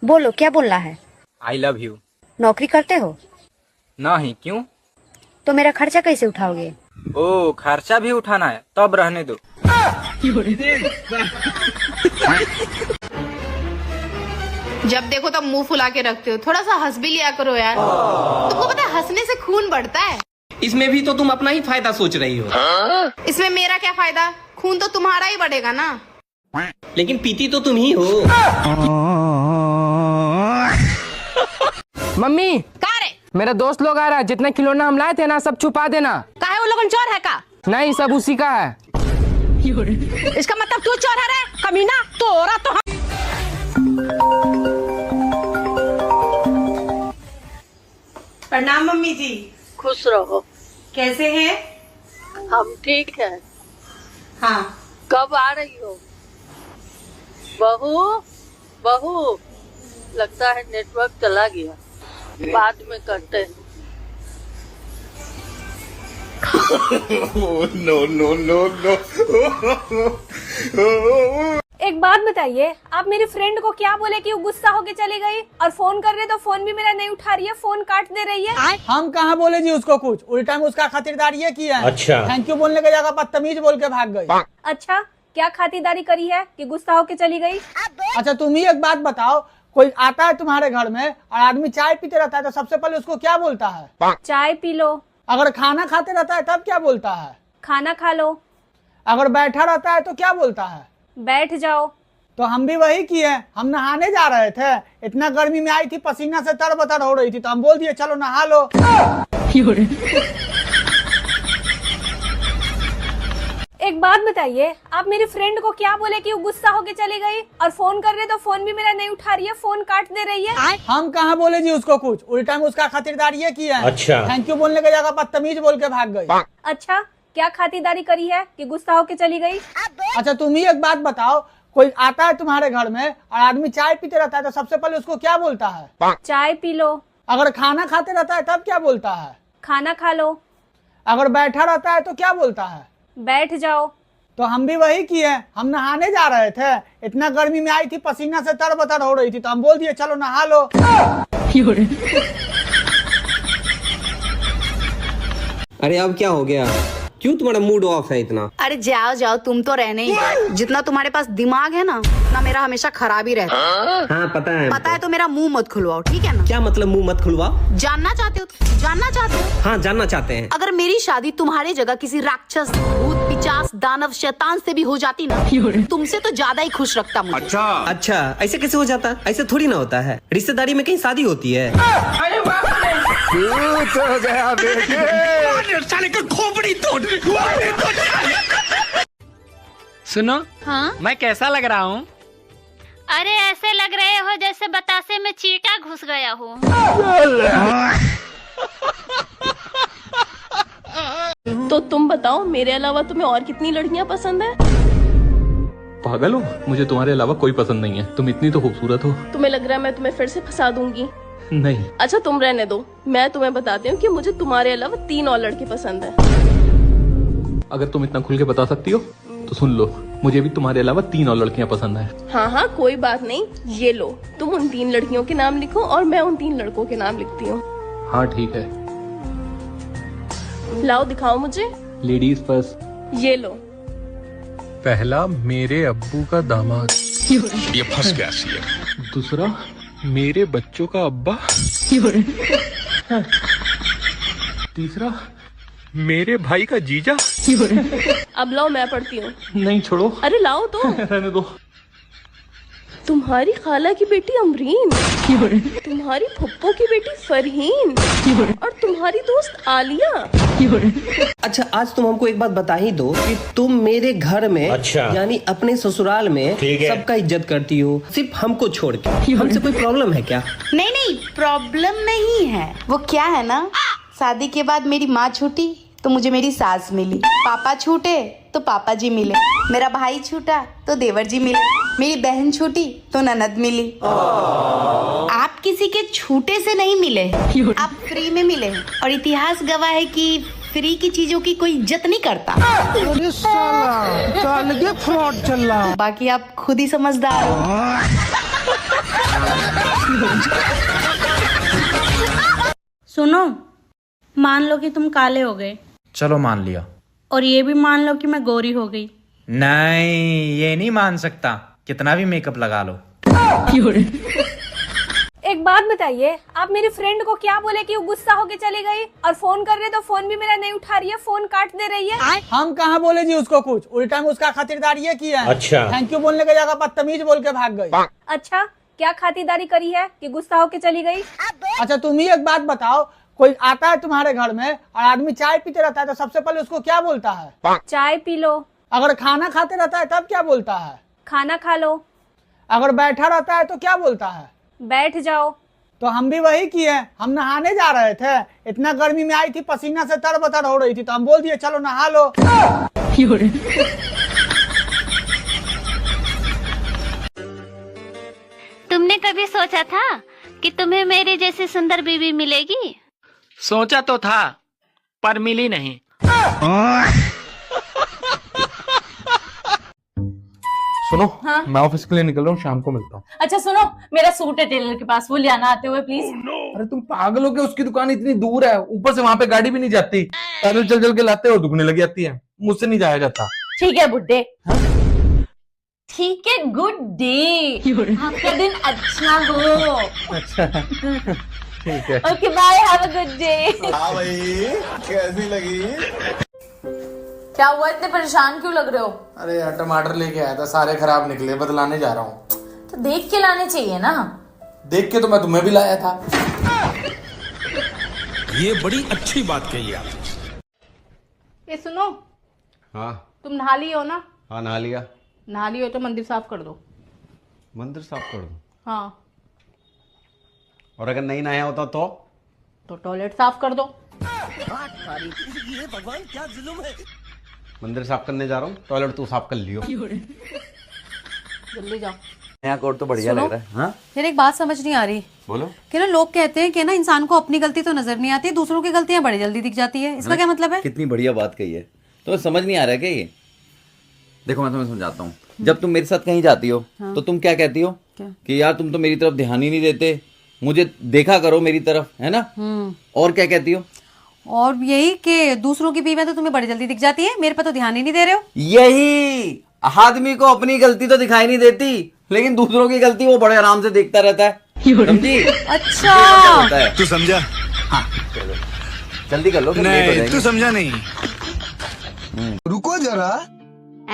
बोलो, क्या बोलना है? I love you. नौकरी करते हो? नहीं, क्यों? तो मेरा खर्चा कैसे उठाओगे? ओ, खर्चा भी उठाना है, तब रहने दो। जब देखो तब मुंह फुला के रखते हो, थोड़ा सा हंस भी लिया करो यार। तुमको पता है हंसने से खून बढ़ता है। इसमें भी तो तुम अपना ही फायदा सोच रही हो। इसमें मेरा क्या फायदा? खून तो तुम्हारा ही बढ़ेगा ना। लेकिन पीती तो तुम ही हो। मम्मी, का रे? मेरा दोस्त लोग आ रहा है, जितने खिलौना हम लाए थे ना सब छुपा देना। काहे वो लोगन चोर है का? नहीं, सब उसी का है। इसका मतलब तू चोर है रे कमीना, तोरा तो प्रणाम मम्मी जी। खुश रहो। कैसे हैं? हम ठीक है। हाँ। कब आ रही हो? बहू, बहू, लगता है नेटवर्क चला गया, बाद में करते हैं। एक बात बताइए, आप मेरी फ्रेंड को क्या बोले कि वो गुस्सा होके चली गई और फोन कर रहे तो फोन भी मेरा नहीं उठा रही है, फोन काट दे रही है। हम कहाँ बोले जी उसको कुछ, उल्टा में उसका खातिरदारी ये किया है। अच्छा। थैंक यू बोलने की जगह बदतमीज बोल के भाग गई। अच्छा, क्या खातिरदारी करी है कि गुस्सा होके चली गई? अच्छा, तुम ही एक बात बताओ, कोई आता है तुम्हारे घर में और आदमी चाय पीते रहता है तो सबसे पहले उसको क्या बोलता है? चाय पी लो। अगर खाना खाते रहता है तब क्या बोलता है? खाना खा लो। अगर बैठा रहता है तो क्या बोलता है? बैठ जाओ। तो हम भी वही किए, हम नहाने जा रहे थे, इतना गर्मी में आई थी, पसीना से तरबतर हो रही थी, तो हम बोल दिए चलो नहा लो। एक बात बताइए, आप मेरी फ्रेंड को क्या बोले कि वो गुस्सा होके चली गई और फोन कर रहे तो फोन भी मेरा नहीं उठा रही है, फोन काट दे रही है। हम कहाँ बोले जी उसको कुछ, उल्टा में उसका खातिरदारी ये किया है। अच्छा। थैंक यू बोलने की जगह बदतमीज बोल के भाग गई। अच्छा, क्या खातिरदारी करी है कि गुस्सा होके चली गई? अच्छा, तुम ही एक बात बताओ, कोई आता है तुम्हारे घर में और आदमी चाय पीते रहता है तो सबसे पहले उसको क्या बोलता है? चाय पी लो। अगर खाना खाते रहता है तब क्या बोलता है? खाना खा लो। अगर बैठा रहता है तो क्या बोलता है? बैठ जाओ। तो हम भी वही किए, हम नहाने जा रहे थे, इतना गर्मी में आई थी, पसीना से तरबतर हो रही थी, तो हम बोल दिए चलो नहा लो। अरे अब क्या हो गया? क्यों तुम्हारा मूड ऑफ है इतना? अरे जाओ जाओ, तुम तो रहने ही। जितना तुम्हारे पास दिमाग है ना, उतना मेरा हमेशा खराब ही रहता है। हाँ पता है। पता है तो मेरा मुंह मत खुलवाओ, ठीक है ना? क्या मतलब मुंह मत खुलवाओ? जानना चाहते हो तो जानना चाहते हो? हाँ जानना चाहते हैं। अगर मेरी शादी तुम्हारी जगह किसी राक्षस, भूत, पिचास, दानव, शैतान से भी हो जाती ना, तुमसे तो ज्यादा ही खुश रखता मुझे। अच्छा, ऐसे कैसे हो जाता? ऐसे थोड़ी ना होता है, रिश्तेदारी में कहीं शादी होती है। तो गया बेटे। साले का खोपड़ी तोड़। सुनो, हाँ? मैं कैसा लग रहा हूँ? अरे ऐसे लग रहे हो जैसे बतासे में चींटा घुस गया हो। तो तुम बताओ, मेरे अलावा तुम्हें और कितनी लड़कियाँ पसंद है? पागल हो, मुझे तुम्हारे अलावा कोई पसंद नहीं है, तुम इतनी तो खूबसूरत हो। तुम्हें लग रहा है मैं तुम्हें फिर से फंसा दूंगी? नहीं। अच्छा तुम रहने दो, मैं तुम्हें बताती हूँ कि मुझे तुम्हारे अलावा 3 और लड़के पसंद है। अगर तुम इतना खुल के बता सकती हो तो सुन लो, मुझे भी तुम्हारे अलावा 3 और लड़कियाँ पसंद है। हाँ हाँ कोई बात नहीं, ये लो, तुम उन 3 लड़कियों के नाम लिखो और मैं उन 3 लड़कों के नाम लिखती हूँ। हाँ ठीक है। लाओ दिखाओ मुझे। Ladies first. ये लो। पहला, मेरे अब्बू का दामाद। ये फंस गया सी। दूसरा, मेरे बच्चों का अब्बा। तीसरा, मेरे भाई का जीजा। अब लाओ मैं पढ़ती हूँ। नहीं छोड़ो। अरे लाओ तो। रहने दो। तुम्हारी खाला की बेटी अमरीन, तुम्हारी फुप्पो की बेटी फरहीन और तुम्हारी दोस्त आलिया। अच्छा आज तुम हमको एक बात बता ही दो कि तुम मेरे घर में, अच्छा, यानी अपने ससुराल में सबका इज्जत करती हो, सिर्फ हमको छोड़ के। हमसे कोई प्रॉब्लम है क्या? नहीं नहीं, प्रॉब्लम नहीं है। वो क्या है ना, शादी के बाद मेरी माँ छूटी तो मुझे मेरी सास मिली, पापा छूटे तो पापा जी मिले, मेरा भाई छूटा तो देवर जी मिले, मेरी बहन छूटी तो ननद मिली। आप किसी के छूटे से नहीं मिले, आप फ्री में मिले। और इतिहास गवाह है कि फ्री की चीजों की कोई इज्जत नहीं करता। फ्रॉड चल रहा। बाकी आप खुद ही समझदार हो। सुनो, मान लो कि तुम काले हो गए चलो मान लिया। और ये भी मान लो कि मैं गोरी हो गई। नहीं, ये नहीं मान सकता, कितना भी मेकअप लगा लो। एक बात बताइए, आप मेरी फ्रेंड को क्या बोले कि वो गुस्सा होके चली गई, और फोन कर रहे तो फोन भी मेरा नहीं उठा रही है, फोन काट दे रही है। हम कहाँ बोले जी उसको कुछ, उल्टा में उसका खातिरदारी ये किया है। अच्छा। थैंक यू बोलने की जगह बदतमीज बोल के भाग गई। अच्छा, क्या खातिरदारी करी है कि गुस्सा होके चली गई? अच्छा तुम ही एक बात बताओ, कोई आता है तुम्हारे घर में और आदमी चाय पीते रहता है तो सबसे पहले उसको क्या बोलता है? चाय पी लो। अगर खाना खाते रहता है तब क्या बोलता है? खाना खा लो। अगर बैठा रहता है तो क्या बोलता है? बैठ जाओ। तो हम भी वही किए, हम नहाने जा रहे थे, इतना गर्मी में आई थी, पसीना से तरबतर हो रही थी, तो हम बोल दिए चलो नहा लो। तुमने कभी सोचा था कि तुम्हें मेरे जैसी सुंदर बीवी मिलेगी? सोचा तो था, पर मिली नहीं। सुनो, हाँ? मैं ऑफिस के लिए निकल रहा हूँ, शाम को मिलता हूँ। अच्छा सुनो, मेरा सूट है टेलर के पास, वो ले आना आते हुए प्लीज। अरे तुम पागल हो क्या? उसकी दुकान इतनी दूर है, ऊपर से वहां पे गाड़ी भी नहीं जाती, पैदल चल चल के लाते हो, दुखने लग जाती है, मुझसे नहीं जाया जाता। ठीक है बुड्ढे। ठीक है, गुड डे, आपका दिन अच्छा हो। अच्छा ठीक है। Okay bye, have a good day. हाँ भाई, कैसी लगी? क्या हुआ, इतने परेशान क्यों लग रहे हो? अरे यार, टमाटर लेके आया था, सारे खराब निकले, बदलाने जा रहा हूँ। तो देख के लाने चाहिए ना। देख के तो मैं तुम्हें भी लाया था। ये बड़ी अच्छी बात कही आप। ये सुनो, हाँ तुम नहा लिए हो ना? हाँ, नहा लिया। नहा लिए हो तो मंदिर साफ कर दो। मंदिर साफ कर दूं? हाँ। और अगर नहीं नहाया होता तो टॉयलेट साफ कर दो। भगवान क्या जुल्म है। मंदिर साफ करने जा रहा हूँ, टॉयलेट तू साफ कर लियो। जल्दी जाओ। नया कोट तो बढ़िया लग रहा है। हाँ यार एक बात समझ नहीं आ रही। बोलो। कि ना लोग कहते हैं कि ना इंसान को अपनी गलती तो नजर नहीं आती, दूसरों की गलतियां बड़ी जल्दी दिख जाती है, इसका क्या मतलब है? कितनी बढ़िया बात कही है, तो समझ नहीं आ रहा है क्या ये? देखो मैं तुम्हें समझाता हूँ। जब तुम मेरे साथ कहीं जाती हो तो तुम क्या कहती हो? कि यार तुम तो मेरी तरफ ध्यान ही नहीं देते, मुझे देखा करो मेरी तरफ, है ना? और क्या कहती हो? और यही कि दूसरों की बीवियां तो तुम्हें बड़ी जल्दी दिख जाती है, मेरे पे तो ध्यान ही नहीं दे रहे हो। यही, आदमी को अपनी गलती तो दिखाई नहीं देती, लेकिन दूसरों की गलती वो बड़े आराम से देखता रहता है, समझी? अच्छा तू समझा? हाँ चलो जल्दी कर लो। नहीं तू समझा नहीं। रुको जरा।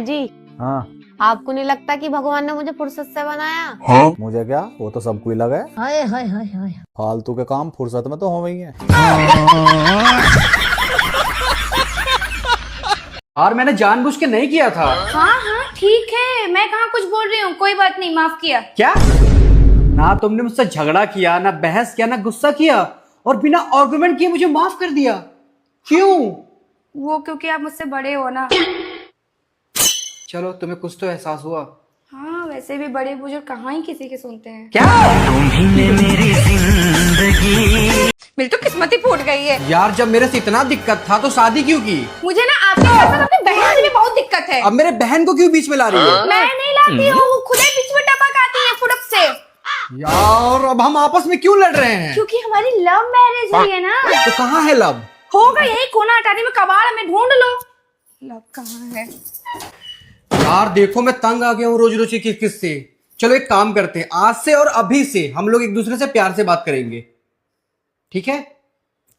जी हाँ आपको नहीं लगता कि भगवान ने मुझे फुर्सत से बनाया? हाँ? मुझे क्या, वो तो सबको ही लगा है। हाय हाय हाय हाय। फालतू के काम फुर्सत में तो हो गई है। और मैंने जानबूझ के नहीं किया था। हाँ हाँ ठीक है, मैं कहाँ कुछ बोल रही हूँ, कोई बात नहीं, माफ किया। क्या? ना तुमने मुझसे झगड़ा किया, ना बहस किया, ना गुस्सा किया, और बिना आर्गुमेंट किए मुझे माफ कर दिया। क्यों? वो क्योंकि आप मुझसे बड़े हो ना। चलो तुम्हें कुछ तो एहसास हुआ। हाँ वैसे भी बड़े बुजुर्ग कहाँ ही किसी के सुनते हैं। क्या? मेरी तो किस्मत ही फूट गई है यार, जब मेरे से इतना दिक्कत था तो शादी क्यों की? मुझे ना आपके साथ अपनी बहन से भी बहुत दिक्कत है। अब मेरे बहन को क्यों बीच में ला रही है? मैं नहीं लाती हूँ, वो खुद ही बीच में टपक आती है फुड़क से। यार अब हम आपस में क्यों लड़ रहे हैं? क्योंकि हमारी लव मैरिज हुई है ना। तो कहाँ है लव? होगा यही कोना हटाने में, कबाड़ में ढूंढ लो। लव कहाँ है? यार देखो मैं तंग आ गया हूँ रोज रोज की किस से। चलो एक काम करते हैं, आज से और अभी से हम लोग एक दूसरे से प्यार से बात करेंगे, ठीक है?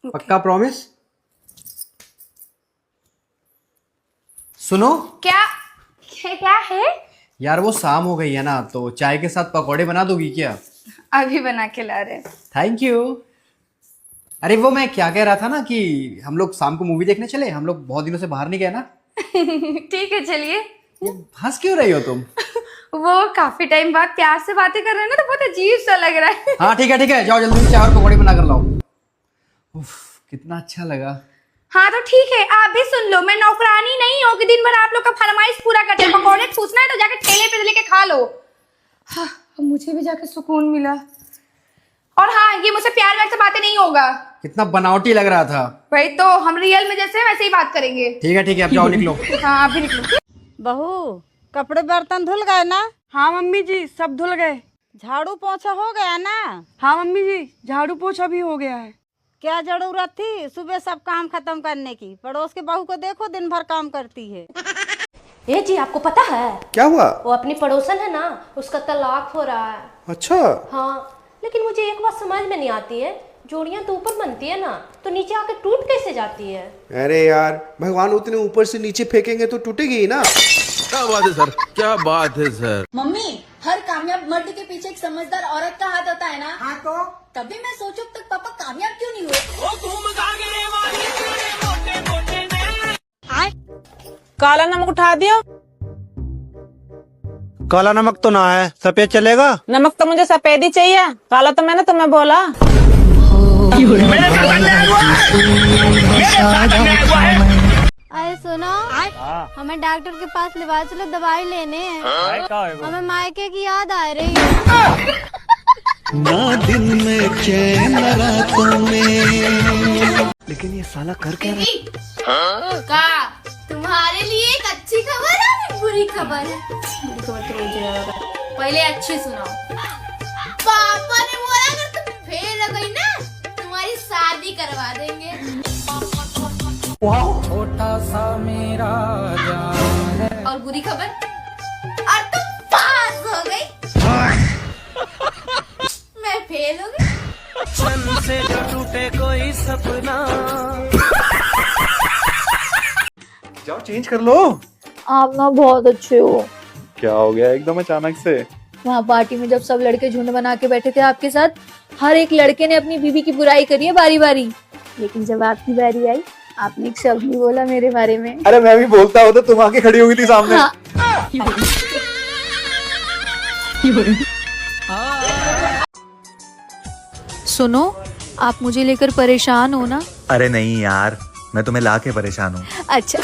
पक्का प्रॉमिस? सुनो। क्या क्या है? यार वो शाम हो गई है ना, तो चाय के साथ पकौड़े बना दोगी क्या? अभी बना के ला रहे। Thank you. अरे वो मैं क्या कह रहा था ना कि हम लोग शाम को मूवी देखने चले, हम लोग बहुत दिनों से बाहर नहीं गए ना। ठीक है चलिए। हंस क्यों रही हो तुम? वो काफी टाइम बाद प्यार से बातें कर रहे हैं ना, तो बहुत अजीब सा लग रहा है। हाँ ठीक है, जाओ जल्दी से चाय और पकौड़े बना कर लाओ। उफ, कितना अच्छा लगा। हाँ तो ठीक है, आप भी सुन लो, मैं नौकरानी नहीं हूँ कि दिन भर आप लोग का फरमाइश पूरा करते हैं। पकौड़े पूछना है तो जाके ठेले पे लेके खा लो। हाँ, मुझे भी जाके सुकून मिला। और हाँ, ये मुझसे प्यार व्यार से बातें नहीं होगा। कितना बनावटी लग रहा था। भाई तो हम रियल में जैसे वैसे ही बात करेंगे। ठीक है, अब जाओ निकलो। हाँ आप भी निकलो। बहू, कपड़े बर्तन धुल गए ना? हाँ मम्मी जी, सब धुल गए। झाड़ू पोछा हो गया ना? हाँ मम्मी जी, झाड़ू पोछा भी हो गया है। क्या जरूरत थी सुबह सब काम खत्म करने की? पड़ोस के बहू को देखो, दिन भर काम करती है। ए जी, आपको पता है क्या हुआ? वो अपनी पड़ोसन है ना, उसका तलाक हो रहा है। अच्छा। हाँ, लेकिन मुझे एक बात समझ में नहीं आती है, जोड़ियां तो ऊपर बनती है ना, तो नीचे आके टूट कैसे जाती है? अरे यार, भगवान उतने ऊपर से नीचे फेंकेंगे तो टूटेगी ही ना। क्या बात है सर, क्या बात है सर। मम्मी, हर कामयाब मर्द के पीछे एक समझदार औरत का हाथ होता है ना? हाँ तो तभी मैं सोचूं तक पापा कामयाब क्यों नहीं हुए? काला नमक उठा दियो। काला नमक तो ना है, सफेद चलेगा? नमक तो मुझे सफेद ही चाहिए, काला तो मैंने तुम्हें बोला। अरे सुनो, हमें डॉक्टर के पास लेवा चलो, दवाई लेने हैं। हमें मायके की याद आ रही है। ना दिन में चैन रातों में। लेकिन ये साला कर क्या रहा का तुम्हारे लिए एक अच्छी खबर है, एक बुरी खबर है। बुरी खबर तो मुझे होगा, पहले अच्छी सुनाओ। पापा ने बोला अगर तुम फेल हो गई ना, तुम्हारी शादी करवा देंगे। छोटा सा मेरा जान है। और बुरी खबर, और तुम पास हो गई, मैं फेल हो गई। मन से जो टूटे कोई सपना। जाओ चेंज कर लो। आप ना बहुत अच्छे हो। क्या हो गया एकदम अचानक से? वहाँ पार्टी में जब सब लड़के झुंड बना के बैठे थे आपके साथ, हर एक लड़के ने अपनी बीवी की बुराई करी है बारी बारी, लेकिन जब आपकी बारी आई, आपने एक शब्द नहीं बोला मेरे बारे में। अरे मैं भी बोलता हूँ तो तुम आके खड़ी हो गई थी सामने। सुनो, आप मुझे लेकर परेशान हो ना? अरे नहीं यार, मैं तुम्हें ला के परेशान हूँ। अच्छा।